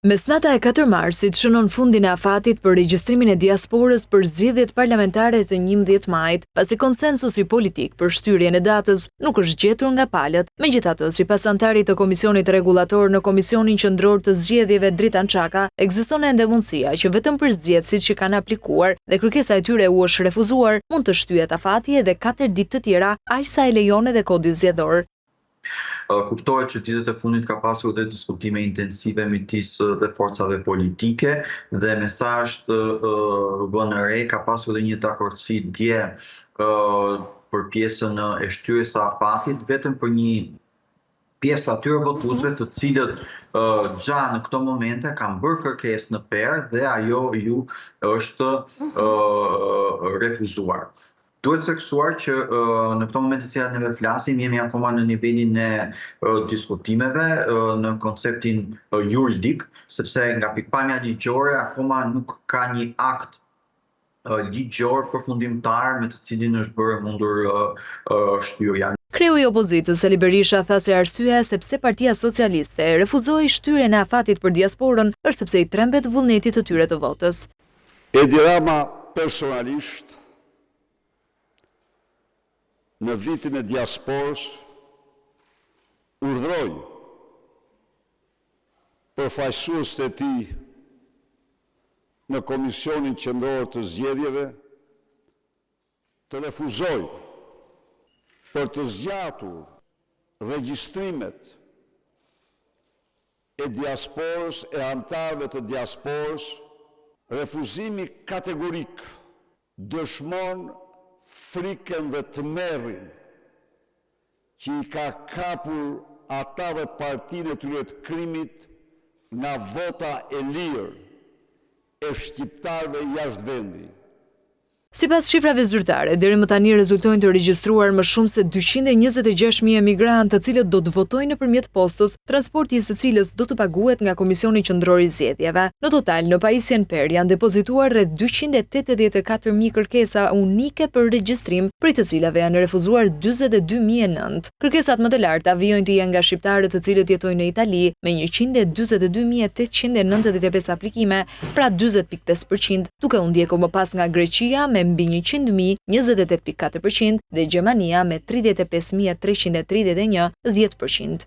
Mesnata e 4 marsit shënon fundin e afatit për regjistrimin e diasporës për zgjedhjet parlamentare të 11 majit, pasi konsensusi politik për shtyrjen e datës nuk është gjetur nga palët. Megjithatë, sipas antarit të Komisionit Rregullator në Komisionin Qendror të Zgjedhjeve Dritan Çaka, ekziston ende mundësia që vetëm përzihetësit që kanë aplikuar dhe kërkesa e tyre u është refuzuar, mund të shtyhet afati edhe 4 ditë të tjera, aq sa e lejon edhe Kodi Zgjedhor. Kuptohet që ditët e fundit ka pasur dhe diskutime intensive midis dhe forcave politike dhe me sa është vënë re ka pasur dhe një dakordsi dje për pjesën e shtyrjes së afatit, vetëm për një pjesë të atyre votuesve të cilët gjatë në këto momente kanë bërë kërkesë në perë dhe ajo ju është refuzuar. Duhet theksuar që në këto momente që neve flasim, jemi akoma në nivelin e diskutimeve në konceptin juridik, sepse nga pikpamja ligjore akoma nuk ka një akt ligjor përfundimtar me të cilin është bërë mundur shtyrja. Kreu i opozitës Sali Berisha tha se arsyeja sepse Partia Socialiste refuzoi shtyrjen e afatit për diasporën është sepse i trembet vullneti të tyre të votës. Edi Rama personalisht në vitin e diasporës urdhëroi përfaqësuesit e tij në Komisionin Qendror të Zgjedhjeve të refuzojnë për të zgjatur regjistrimet e diasporës e anëtarëve të diasporës. Refuzimi kategorik dëshmon frikën dhe tmerrin që i ka kapur ata dhe partinë e tyre të krimit nga vota e lirë e shqiptarëve jashtë vendi. Sipas shifrave zyrtare, deri më tani rezultojnë të regjistruar më shumë se 226.000 emigrantë, të cilët do të votojnë nëpërmjet postës, transporti i së cilës do të paguhet nga Komisioni Qendror i Zgjedhjeve. Në total, në pajisjen Per janë depozituar rreth 284.000 kërkesa unike për regjistrim, prej të cilave janë refuzuar 42.009. Kërkesat më të larta vijojnë të janë nga shqiptarët të cilët jetojnë në Itali me 142.895 aplikime, pra 40.5%, duke u ndjekur më pas nga Greqia me mbi 100.000, 28.4% dhe Gjermania me 35.331, 10%.